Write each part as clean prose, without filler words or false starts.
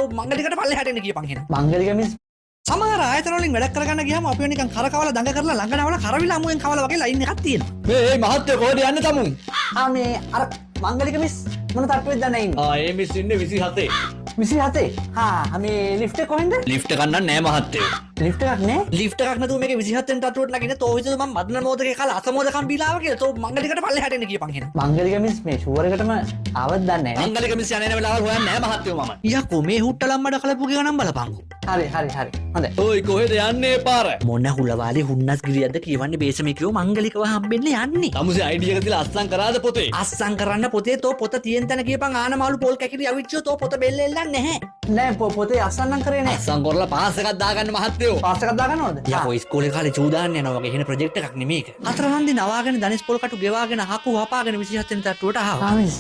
තෝ මංගලිකට පල්ලෙහාට එන්න කියපන් එහෙනම්. මංගලික මිස් සමහර ආයතන වලින් වැඩ කරගන්න ගියාම අපිව නිකන් කරකවලා දඟ කරලා ළඟ නවලා කරවිලා අමුයෙන් කවලා වගේ ලයින් එකක් තියෙනවා. මේ මහත්තයෝ කොහෙද යන්නේ තමුන්? මේ අර මංගලික මිස් මොන තට්ටුවෙද දන්නේ ඉන්නේ? ඒ මිස් ඉන්නේ 27. 27. මේ ලිෆ්ට් එක කොහෙන්ද? ලිෆ්ට් එකක් නෑ මහත්තයෝ. ලිෆ්ට් එකක් නෑ. ලිෆ්ට් එකක් නැතුව මේකේ 27 වෙනි තට්ටුවට නගින්න තෝ හිතුව මම මදන මොදකේ කාලා අසමෝදකම් බීලාව කියලා තෝ මංගලිකට පල්ලෙහාට එන්න කියපන් එහෙනම්. මංගලික මිස් මේ ෂුවර් එකටම ආවත් දන්නේ නෑ. මංගලික මිස් යන්නේ වෙලාවල් හොයන්නේ නෑ මහත්තයෝ මම. යකෝ මේ හුට්ටලම් මඩ කලපුගේ ගණන් බලපන්කෝ. හරි. හොඳයි. ඔයි කොහෙද යන්නේ පාර? මොන හුලවාදී හුන්නස් ගිරියක්ද කියවන්නේ බේසමේකියෝ මංගලිකව හම්බෙන්න යන්නේ. තමුසේ අයිඩියා එක දාලා අස්සම් කරාද පොතේ? අස්සම් කරන්න පොතේ තෝ පොත තියෙන තැන කියපන් ආනමාලු පොල් කැකිරි අවිච්චෝ තෝ පොත බෙල්ල එල්ලන්නේ නැහැ. නෑ පොතේ අස්සන්නම් කරේ නෑ. අස්සම් කරලා පාස් එකක් දාගන්න මහත්තයෝ. පාස් එකක් දාගන්නවද? යකෝ ඉස්කෝලේ කාලේ චූදාන්න යනවා වගේ එහෙන ප්‍රොජෙක්ට් එකක් නෙමේක. හතර හන්දි නවාගෙන ධනිස් පොල් කටු ගෙවාගෙන හකු හපාගෙන 27 වෙනි තට්ටුවට ආවා. මිස්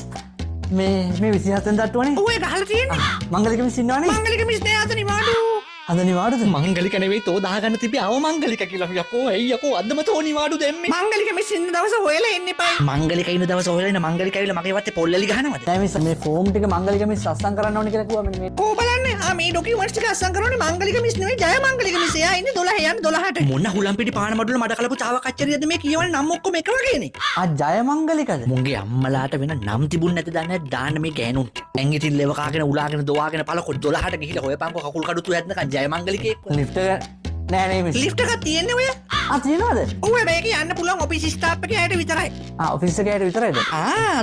මේ 27 වෙනි තට්ටුවනේ. ඔය ගහලා තියෙන්නේ. මංගලික මිස් ඉන්නවනේ. මංගලික මිස් නෑ අද නිවාඩු. අද නිවාඩුද? මංගලික නෙවෙයි තෝ දාගන්න තිබි අවමංගලික කියලා. යකෝ ඇයි යකෝ අදම තෝ නිවාඩු දෙන්නේ? මංගලික මිස් ඉන්න දවස හොයලා එන්න එපා. මංගලික ඉන්න දවස හොයලා ඉන්න මංගලික ඇවිල්ලා මගේ වත්තේ පොල්ලලි ගහනවද? නෑ මිස් මේ ෆෝම් ටික මංගලික මිස් අස්සම් කරන්න ඕනේ කියලා කිව්වා මේ. කෝ බලන්නේ මේ ඩොකියුමන්ට්ස් ටික අස්සම් කරන්නේ මංගලික මිස් නෙවෙයි ජය මංගලික මිස්. එයා ඉන්නේ 12 යන්නේ 12ට. මොන හුලම් පිටි පාන මඩුල මඩ කලපු චාව කච්චරියද මේ කියවන්නේ නම් ඔක්කොම එක වගේනේ. ජය මංගලිකද? මුන්ගේ අම්මලාට වෙන නම් තිබුණ නැති දන්නේ දාන්න මේ ගෑනුන්. ඇඟිටිල් ලෙව කාගෙන උලාගෙන දොවාගෙන පළකො 12ට ගිහිල්ලා හොයපන්කෝ කකුල් කඩුතු හැදනකන් ජය මංගලිකේ. ලිෆ්ට් එක නෑ මිස්. ලිෆ්ට් එකක් තියෙන්නේ ඔය. තියෙනවද? ඔය මේක යන්න පුළුවන් ඔෆිස් ස්ටාෆ් එකේ ඇයට විතරයි. ඔෆිස් එකේ ඇයට විතරයිද?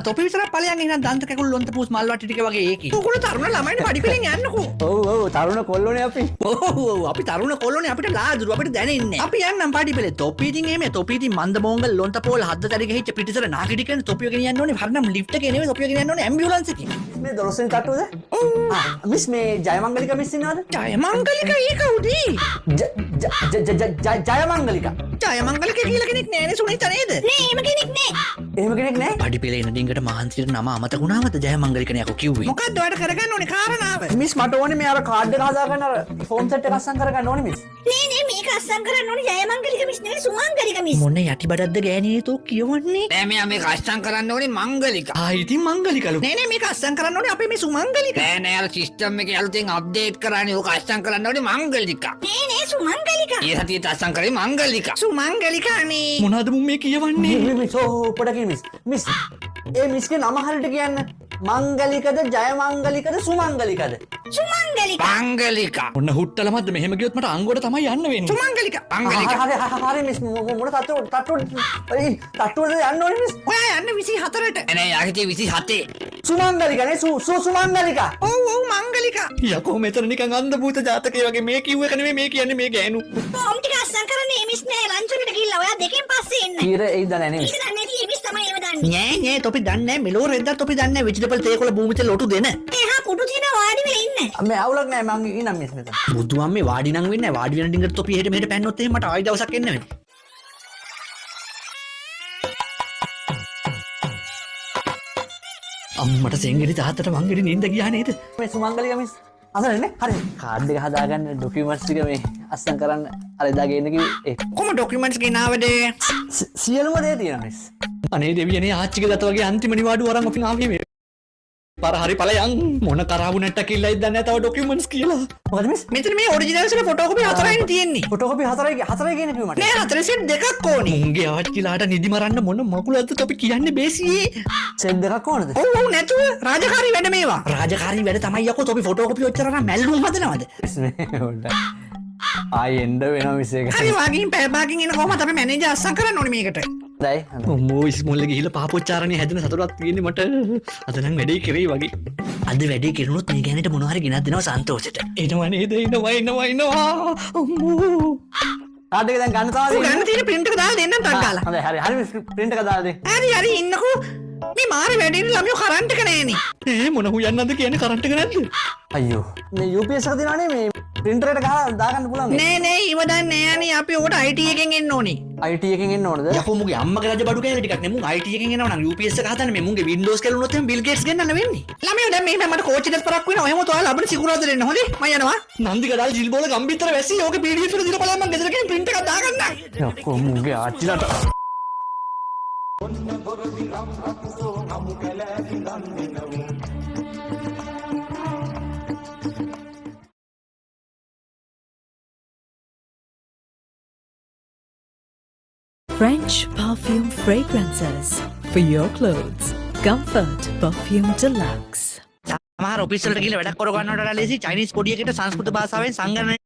තොපි විතරක් ඵලයන් එහෙනම් දන්ත කැකුළු ලොන්ත පූස් මල් වට්ටි ටික වගේ ඒකේ. උගුල තරුණ ළමයිනේ පඩි පිළින් යන්නකෝ. ඔව් තරුණ කොල්ලෝනේ අපි. ඔව් අපි තරුණ කොල්ලෝනේ අපිට ලාදුරු අපිට දැනෙන්නේ. අපි යන්නම් පඩි පිළේ. තොපි ඉතින් එහෙම තොපි ඉතින් මන්ද මොංගල් ලොන්ත පෝල් හද්ද තැරි ගහිච්ච පිටිසර නාකිටි කියන තොපිය ගෙනියන්න ඕනේ. හරිනම් ලිෆ්ට් එකේ නෙමෙයි තොපිය ගෙනියන්න ඕනේ ඇම්බියුලන්ස් එකේ. මේ 12 වෙනි තට්ටුවද? ඔව්. මිස් මේ ජය මංගලික මිස් ඉන්නවද? ජය මංගලික ඒක උදී. ජය මංගලික. ජය මංගලික කියලා කෙනෙක් නෑනේ සුනිත නේද? නෑ එහෙම කෙනෙක් නෑ. එහෙම කෙනෙක් නෑ. පඩි පිළේ ඉන්න ඩිංගට මහන්සියට නම අමතක වුණාමද ජය මංගලිකනේ යකෝ කිව්වේ. මොකද්ද ඔයාලට කරගන්න ඕනේ කාරණාව? මිස් මට ඕනේ මේ අර කාඩ් එක හදාගන්න අර ෆෝම් සෙට් එක අස්සම් කරගන්න ඕනේ මිස්. නෑ මේක අස්සම් කරන්න ඕනේ ජය මංගලික මිස් නෙවෙයි සුමංගලික මිස්. මොන යටි බඩක්ද ගෑණියේ තෝ කියවන්නේ? නෑ මෙයා මේක අස්සම් කරන්න ඕනේ මංගලික. ඉතින් මංගලිකලු. නෑ මේක අස්සම් කරන්න ඕනේ අපේ මේ සුමංගලික. නෑ අර සිස්ටම් එකේ අලුතෙන් අප්ඩේට් කරන්නේ ඕක අස්සම් කරන්න ඕනේ මංගලික. නෑ සුමංගලික. ඊ සතියේ අස්සම් කරේ මංගලික. සුමංගලිකානේ. මොනවද මුන් මේ කියවන්නේ? මිස් පොඩකින් මිස් ඒ මිස්ගේ නම හරියට කියන්න. මංගලිකද ජය මංගලිකද සුමංගලිකද? සුමංගලික. මංගලික. ඔන්න හුට්ටලමද්ද මෙහෙම ගියොත් මට අංගොඩ තමයි යන්න වෙන්නේ. සුමංගලික. හරි මිස් මොන තට්ටුවද යන්න ඕනේ මිස්? ඔයා යන්න 24ට. නෑ යාහිතේ 27. සුමංගලික නේ සුමංගලික. ඔව් මංගලික. යකෝ මෙතන නිකන් අන්ධ භූත ජාතකය වගේ මේ කිව්ව එක නෙමෙයි මේ කියන්නේ මේ ගෑනු. ෆෝම් ටික අස්සම් කරන්නේ මිස් නෑ ලන්ච් එකට ගිහිල්ලා ඔයා දෙකෙන් පස්සේ එන්න. ඊර එයිද නෑ මිස්. ඒක දන්නේ නැති මිස් තමයි ඒව දන්නේ. නෑ තොපි දන්නේ නෑ මෙලෝ රෙද්දා තොපි දන්නේ නෑ වෙජිටබල් තේකොළ භූමිතේ ලොටු දෙන. එහා කුඩු තියෙන වාඩි වෙලා ඉන්න. මේ අවුලක් නෑ මං ඉන්නම් මිස් මෙතන. බුදු අම්මේ වාඩි නම් වෙන්නේ නෑ වාඩි වෙන ඩිංගට තොපි එහෙට මෙහෙට පැන්නොත් එහෙම මට ආයි දවසක් එන්න වෙන්නේ. අම්මට සෙන්ගෙඩි තාත්තට මංගෙඩි නින්ද ගියා නේද? මේ සුමංගලික මිස් අසරනේ හරි කාඩ් එක හදාගන්න ඩොකියුමන්ට්ස් ටික මේ අස්සම් කරන්න අර එදා ගේන්න කිව්වේ කොහොම ඩොකියුමන්ට්ස් ගෙනාවද? සියලුම දේ තියෙනවා මිස්. අනේ දෙවියනේ ආච්චිගේ දත වගේ අන්තිම නිවාඩුව අරන් අපි ආවේ මේ. පාර හරි ඵලයන් මොන කරාවු නැට්ට කිල්ලයිද දන්නේ නැහැ තව ඩොකියුමන්ට්ස් කියලා. මොකද මිස්? මෙතන මේ ඔරිජිනල්ස් වල ෆොටෝකෝපි 4යිනේ තියෙන්නේ. ෆොටෝකෝපි 4යි කියන කිව්ව මට. නෑ 4 සෙට් දෙකක් ඕනේ. මුංගේ ආච්චිලාට නිදි මරන්න මොන මකුලක්ද අපි කියන්නේ බේසියේ. සෙට් දෙකක් ඕනද? ඔව් නැතුව රාජකාරී වැඩ මේවා. රාජකාරී වැඩ තමයි යකෝ තොපි ෆොටෝකෝපි ඔච්චර නම් මැල්ලුම් හදනවද? ආයි එන්න වෙනවා මිස් එක. හරි වාගින් පැය භාගින් එන කොහමද අපි මැනේජර් අස්සම් කරන්න ඕනේ මේකට. දැයි මොෝ ඉස්මෝල්ල ගිහිල්ලා පාපොච්චාරණේ හැදෙන සතුටක් තියෙන්නේ මට. අද නම් වැඩේ කෙරෙයි වගේ. අද වැඩේ කෙරුණොත් මේ ගෑනිට මොනවා හරි ගෙනත් දෙනවා සන්තෝෂෙට. එනවා නේද? එනවා. අම්මෝ. කාඩ් එක දැන් ගන්න තමයි. ගන්න තියෙන print එක දාලා දෙන්නම් ටක් ගාලා. හොඳයි හරි මිස් print එක දාලා දෙන්න. හරි ඉන්නකෝ. මේ මාරේ වැඩේ ළමයෝ කරන්ට් එක නෑනේ. මොන හුයන්නද කියන්නේ කරන්ට් එක නැද්ද? අයියෝ මේ UPS එක දිනවනේ මේ printer එකට ගහලා දාගන්න පුළුවන්. නෑ ඉවදන් නෑනේ අපි ඔකට IT එකෙන් එන්න ඕනේ. IT එකෙන් එන්න ඕනද? යකෝ මුගේ අම්මගේ රජ බඩු කෑලි ටිකක් නේ මුන් IT එකෙන් එනවා නම් UPS එක හදන්න මේ මුන්ගේ Windows කැලුනොත් එහෙනම් Bill Gates ගෙන්නන්න වෙන්නේ. ළමයෝ දැන් මෙහෙම මට කෝච් එකක් පරක් වෙනවා. එහෙම ඔයාලා ලබන සිකුරාදා දෙන්න හොඳේ. මම යනවා. නන්දික දාලා ජිල් බෝල ගම්බිතර වැසි ඕකේ PDF එක දිලා බලන්න මම ගෙදර ගෙනින් print එකක් දාගන්නම්. යකෝ මුගේ ආච්චිලාට French perfume fragrances for your clothes. Comfort Perfume Deluxe. සමහර ඔෆිස් වලට ගිහලා වැඩක් කරගන්නවට වඩා ලේසි චයිනීස් පොඩි එකකට සංස්කෘත භාෂාවෙන් සංගණනය